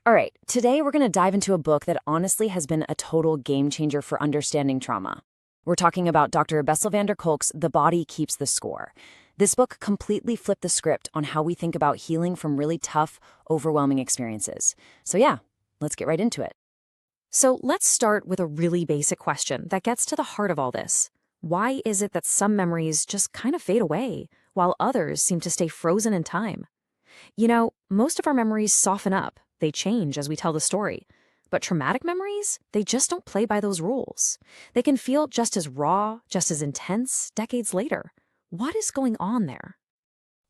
All right, today we're going to dive into a book that honestly has been a total game changer for understanding trauma. We're talking about Dr. Bessel van der Kolk's The Body Keeps the Score. This book completely flipped the script on how we think about healing from really tough, overwhelming experiences. So yeah, let's get right into it. So let's start with a really basic question that gets to the heart of all this. Why is it that some memories just kind of fade away, while others seem to stay frozen in time? Most of our memories soften up. They change as we tell the story. But traumatic memories, they just don't play by those rules. They can feel just as raw, just as intense decades later. What is going on there?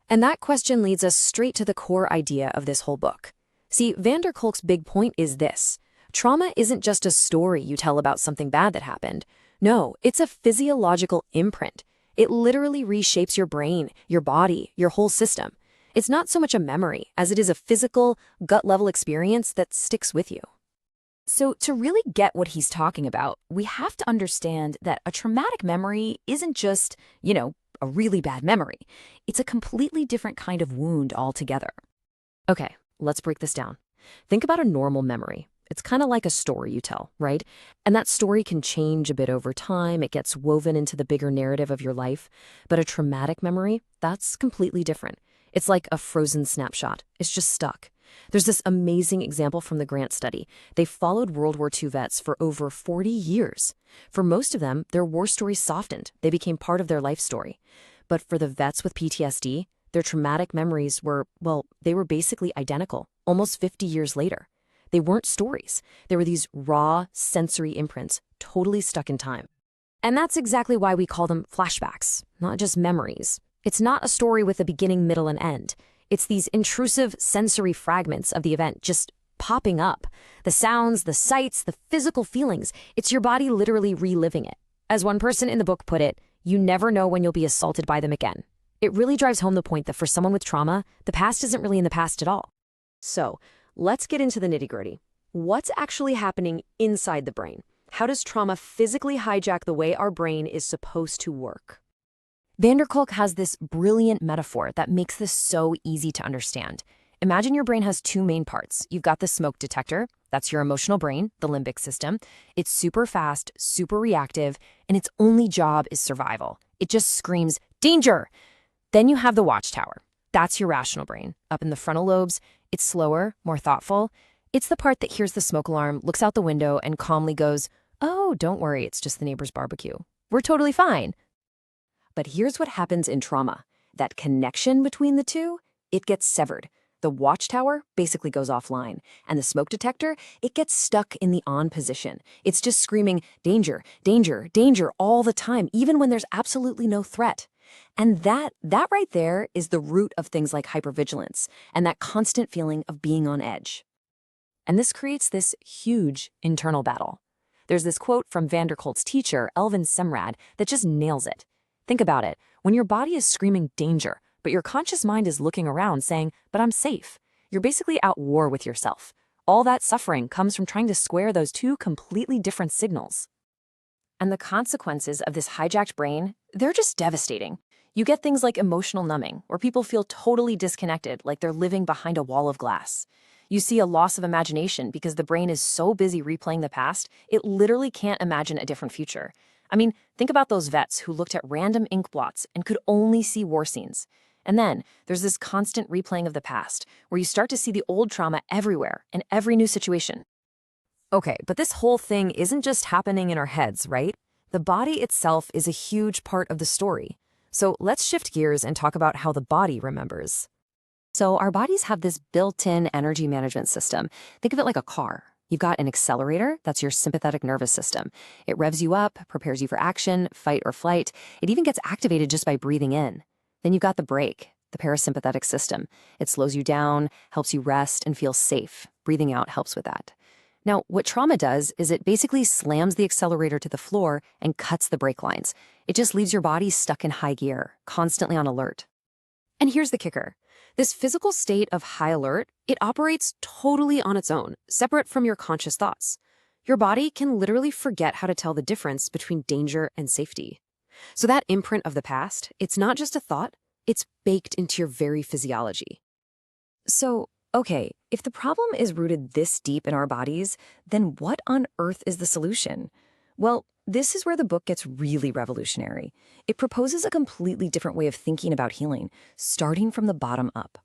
And that question leads us straight to the core idea of this whole book. See, van der Kolk's big point is this. Trauma isn't just a story you tell about something bad that happened. No, it's a physiological imprint. It literally reshapes your brain, your body, your whole system. It's not so much a memory as it is a physical, gut-level experience that sticks with you. So to really get what he's talking about, we have to understand that a traumatic memory isn't just, a really bad memory. It's a completely different kind of wound altogether. Okay, let's break this down. Think about a normal memory. It's kind of like a story you tell, right? And that story can change a bit over time. It gets woven into the bigger narrative of your life. But a traumatic memory, that's completely different. It's like a frozen snapshot. It's just stuck. There's this amazing example from the Grant study. They followed World War II vets for over 40 years. For most of them, their war stories softened. They became part of their life story. But for the vets with PTSD, their traumatic memories were, they were basically identical, almost 50 years later. They weren't stories. They were these raw, sensory imprints, totally stuck in time. And that's exactly why we call them flashbacks, not just memories. It's not a story with a beginning, middle, and end. It's these intrusive sensory fragments of the event just popping up. The sounds, the sights, the physical feelings. It's your body literally reliving it. As one person in the book put it, you never know when you'll be assaulted by them again. It really drives home the point that for someone with trauma, the past isn't really in the past at all. So, let's get into the nitty-gritty. What's actually happening inside the brain? How does trauma physically hijack the way our brain is supposed to work? Van der Kolk has this brilliant metaphor that makes this so easy to understand. Imagine your brain has two main parts. You've got the smoke detector. That's your emotional brain, the limbic system. It's super fast, super reactive, and its only job is survival. It just screams, danger! Then you have the watchtower. That's your rational brain. Up in the frontal lobes, it's slower, more thoughtful. It's the part that hears the smoke alarm, looks out the window, and calmly goes, oh, don't worry, it's just the neighbor's barbecue. We're totally fine. But here's what happens in trauma. That connection between the two, it gets severed. The watchtower basically goes offline, and the smoke detector, it gets stuck in the on position. It's just screaming, danger, danger, danger all the time, even when there's absolutely no threat. And that right there is the root of things like hypervigilance and that constant feeling of being on edge. And this creates this huge internal battle. There's this quote from van der Kolk's teacher, Elvin Semrad, that just nails it. Think about it. When your body is screaming danger, but your conscious mind is looking around saying, but I'm safe, you're basically at war with yourself. All that suffering comes from trying to square those two completely different signals. And the consequences of this hijacked brain, they're just devastating. You get things like emotional numbing, where people feel totally disconnected, like they're living behind a wall of glass. You see a loss of imagination because the brain is so busy replaying the past, it literally can't imagine a different future. I mean, think about those vets who looked at random ink blots and could only see war scenes. And then there's this constant replaying of the past, where you start to see the old trauma everywhere in every new situation. Okay, but this whole thing isn't just happening in our heads, right? The body itself is a huge part of the story. So let's shift gears and talk about how the body remembers. So our bodies have this built-in energy management system. Think of it like a car. You've got an accelerator, that's your sympathetic nervous system. It revs you up, prepares you for action, fight or flight. It even gets activated just by breathing in. Then you've got the brake, the parasympathetic system. It slows you down, helps you rest, and feel safe. Breathing out helps with that. Now, what trauma does is it basically slams the accelerator to the floor and cuts the brake lines. It just leaves your body stuck in high gear, constantly on alert. And here's the kicker. This physical state of high alert, it operates totally on its own, separate from your conscious thoughts. Your body can literally forget how to tell the difference between danger and safety. So that imprint of the past, it's not just a thought, it's baked into your very physiology. So Okay, if the problem is rooted this deep in our bodies, then what on earth is the solution? Well, this is where the book gets really revolutionary. It proposes a completely different way of thinking about healing, starting from the bottom up.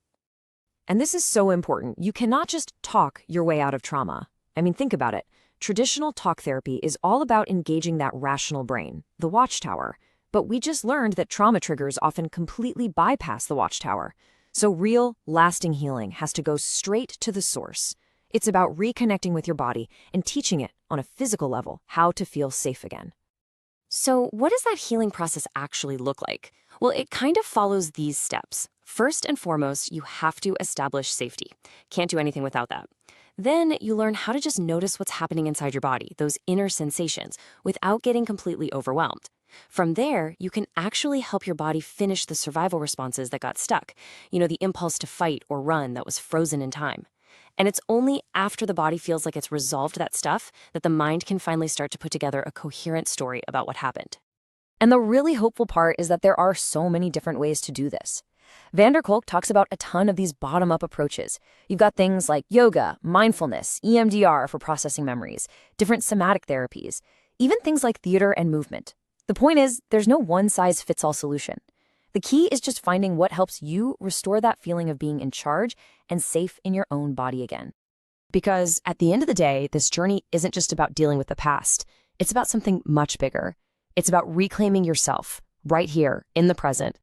And this is so important. You cannot just talk your way out of trauma. I mean, think about it. Traditional talk therapy is all about engaging that rational brain, the watchtower. But we just learned that trauma triggers often completely bypass the watchtower. So real, lasting healing has to go straight to the source. It's about reconnecting with your body and teaching it on a physical level how to feel safe again. So what does that healing process actually look like? Well, it kind of follows these steps. First and foremost, you have to establish safety. Can't do anything without that. Then you learn how to just notice what's happening inside your body, those inner sensations, without getting completely overwhelmed. From there, you can actually help your body finish the survival responses that got stuck. The impulse to fight or run that was frozen in time. And it's only after the body feels like it's resolved that stuff that the mind can finally start to put together a coherent story about what happened. And the really hopeful part is that there are so many different ways to do this. Kolk talks about a ton of these bottom-up approaches. You've got things like yoga, mindfulness, EMDR for processing memories, different somatic therapies, even things like theater and movement. The point is, there's no one-size-fits-all solution. The key is just finding what helps you restore that feeling of being in charge and safe in your own body again. Because at the end of the day, this journey isn't just about dealing with the past. It's about something much bigger. It's about reclaiming yourself right here in the present.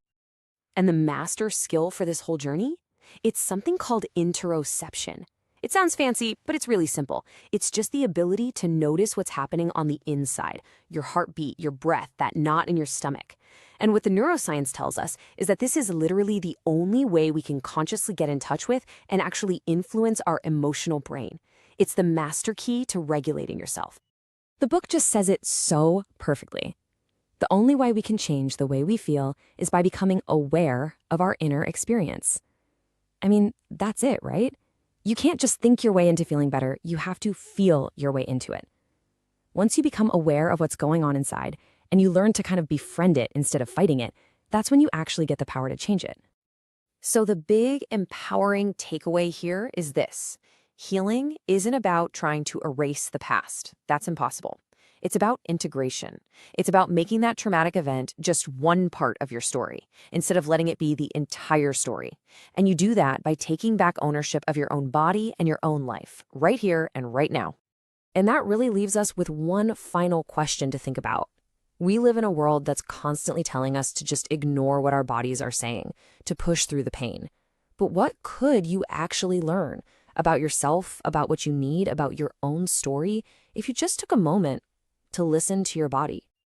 And the master skill for this whole journey? It's something called interoception. It sounds fancy, but it's really simple. It's just the ability to notice what's happening on the inside, your heartbeat, your breath, that knot in your stomach. And what the neuroscience tells us is that this is literally the only way we can consciously get in touch with and actually influence our emotional brain. It's the master key to regulating yourself. The book just says it so perfectly. The only way we can change the way we feel is by becoming aware of our inner experience. I mean, that's it, right? You can't just think your way into feeling better, you have to feel your way into it. Once you become aware of what's going on inside, and you learn to kind of befriend it instead of fighting it, that's when you actually get the power to change it. So the big, empowering takeaway here is this. Healing isn't about trying to erase the past. That's impossible. It's about integration. It's about making that traumatic event just one part of your story, instead of letting it be the entire story. And you do that by taking back ownership of your own body and your own life, right here and right now. And that really leaves us with one final question to think about. We live in a world that's constantly telling us to just ignore what our bodies are saying, to push through the pain. But what could you actually learn about yourself, about what you need, about your own story, if you just took a moment to listen to your body?